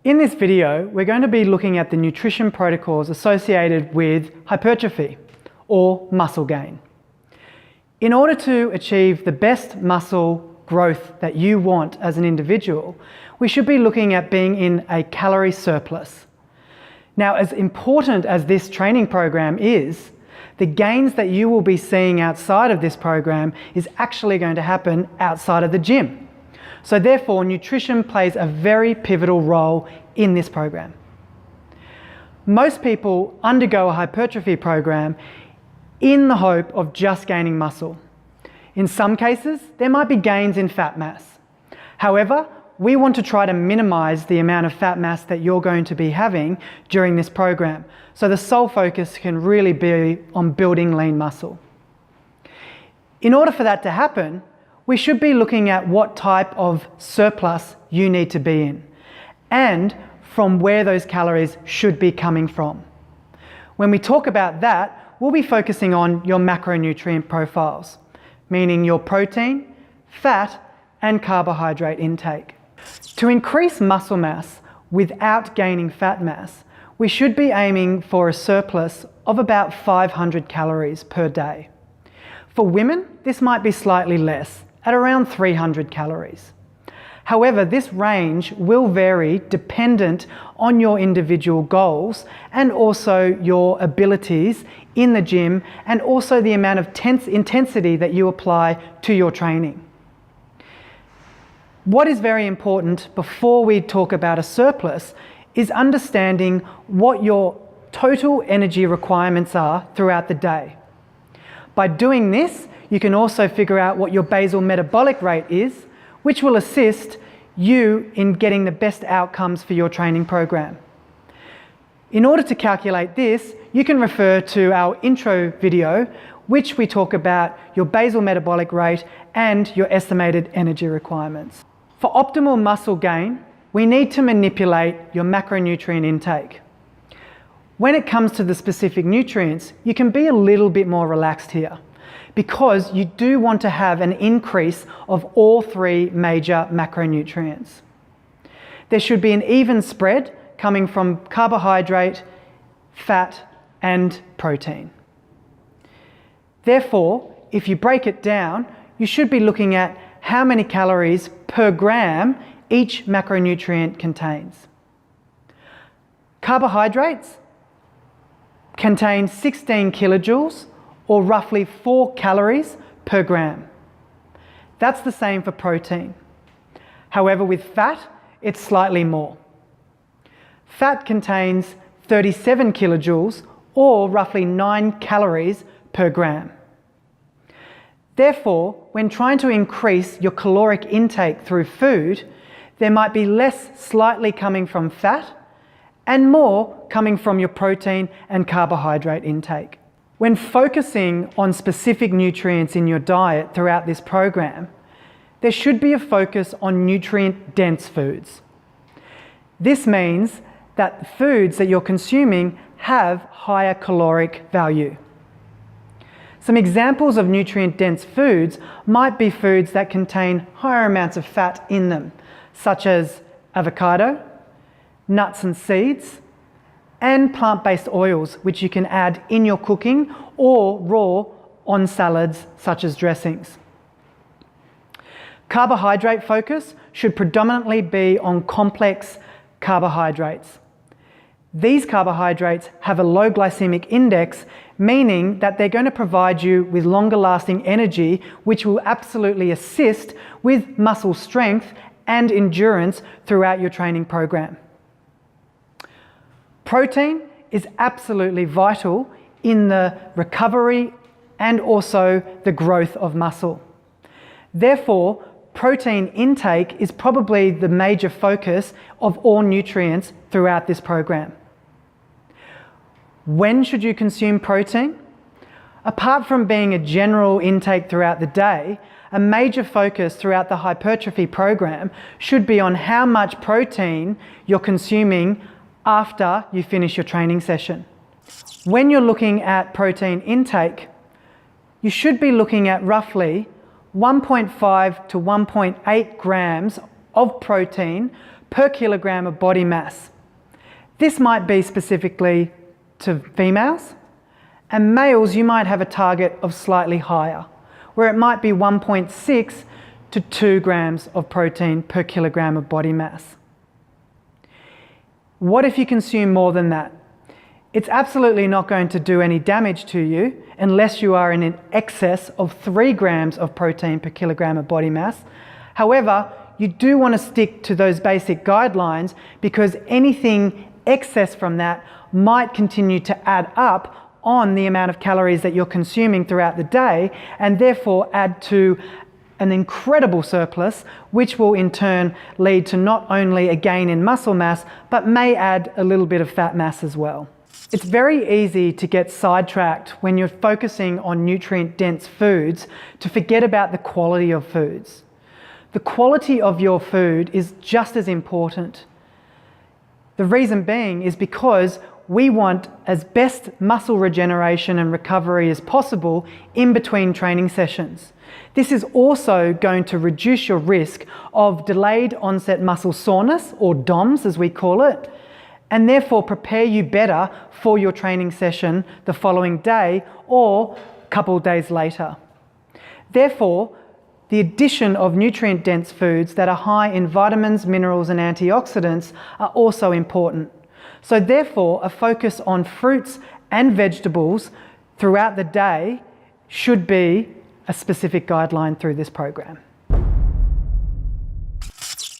In this video, we're going to be looking at the nutrition protocols associated with hypertrophy or muscle gain. In order to achieve the best muscle growth that you want as an individual, we should be looking at being in a calorie surplus. Now, as important as this training program is, the gains that you will be seeing outside of this program is actually going to happen outside of the gym. So therefore, nutrition plays a very pivotal role in this program. Most people undergo a hypertrophy program in the hope of just gaining muscle. In some cases, there might be gains in fat mass. However, we want to try to minimize the amount of fat mass that you're going to be having during this program, so the sole focus can really be on building lean muscle. In order for that to happen, we should be looking at what type of surplus you need to be in and from where those calories should be coming from. When we talk about that, we'll be focusing on your macronutrient profiles, meaning your protein, fat, and carbohydrate intake. To increase muscle mass without gaining fat mass, we should be aiming for a surplus of about 500 calories per day. For women, this might be slightly less, at around 300 calories. However, this range will vary dependent on your individual goals and also your abilities in the gym and also the amount of intensity that you apply to your training. What is very important before we talk about a surplus is understanding what your total energy requirements are throughout the day. By doing this, you can also figure out what your basal metabolic rate is, which will assist you in getting the best outcomes for your training program. In order to calculate this, you can refer to our intro video, which we talk about your basal metabolic rate and your estimated energy requirements. For optimal muscle gain, we need to manipulate your macronutrient intake. When it comes to the specific nutrients, you can be a little bit more relaxed here, because you do want to have an increase of all three major macronutrients. There should be an even spread coming from carbohydrate, fat, and protein. Therefore, if you break it down, you should be looking at how many calories per gram each macronutrient contains. Carbohydrates contain 16 kilojoules, or roughly 4 calories per gram. That's the same for protein. However, with fat, it's slightly more. Fat contains 37 kilojoules, or roughly 9 calories per gram. Therefore, when trying to increase your caloric intake through food, there might be less slightly coming from fat and more coming from your protein and carbohydrate intake. When focusing on specific nutrients in your diet throughout this program, there should be a focus on nutrient-dense foods. This means that the foods that you're consuming have higher caloric value. Some examples of nutrient-dense foods might be foods that contain higher amounts of fat in them, such as avocado, nuts and seeds, and plant-based oils, which you can add in your cooking or raw on salads such as dressings. Carbohydrate focus should predominantly be on complex carbohydrates. These carbohydrates have a low glycemic index, meaning that they're going to provide you with longer lasting energy, which will absolutely assist with muscle strength and endurance throughout your training program. Protein is absolutely vital in the recovery and also the growth of muscle. Therefore, protein intake is probably the major focus of all nutrients throughout this program. When should you consume protein? Apart from being a general intake throughout the day, a major focus throughout the hypertrophy program should be on how much protein you're consuming after you finish your training session. When you're looking at protein intake, you should be looking at roughly 1.5 to 1.8 grams of protein per kilogram of body mass. This might be specifically to females, and males you might have a target of slightly higher, where it might be 1.6 to 2 grams of protein per kilogram of body mass. What if you consume more than that? It's absolutely not going to do any damage to you unless you are in an excess of 3 grams of protein per kilogram of body mass. However, you do want to stick to those basic guidelines because anything excess from that might continue to add up on the amount of calories that you're consuming throughout the day and therefore add to an incredible surplus, which will in turn lead to not only a gain in muscle mass, but may add a little bit of fat mass as well. It's very easy to get sidetracked when you're focusing on nutrient-dense foods to forget about the quality of foods. The quality of your food is just as important. The reason being is because we want as best muscle regeneration and recovery as possible in between training sessions. This is also going to reduce your risk of delayed onset muscle soreness, or DOMS as we call it, and therefore prepare you better for your training session the following day or a couple of days later. Therefore, the addition of nutrient-dense foods that are high in vitamins, minerals and antioxidants are also important. So therefore, a focus on fruits and vegetables throughout the day should be a specific guideline through this program.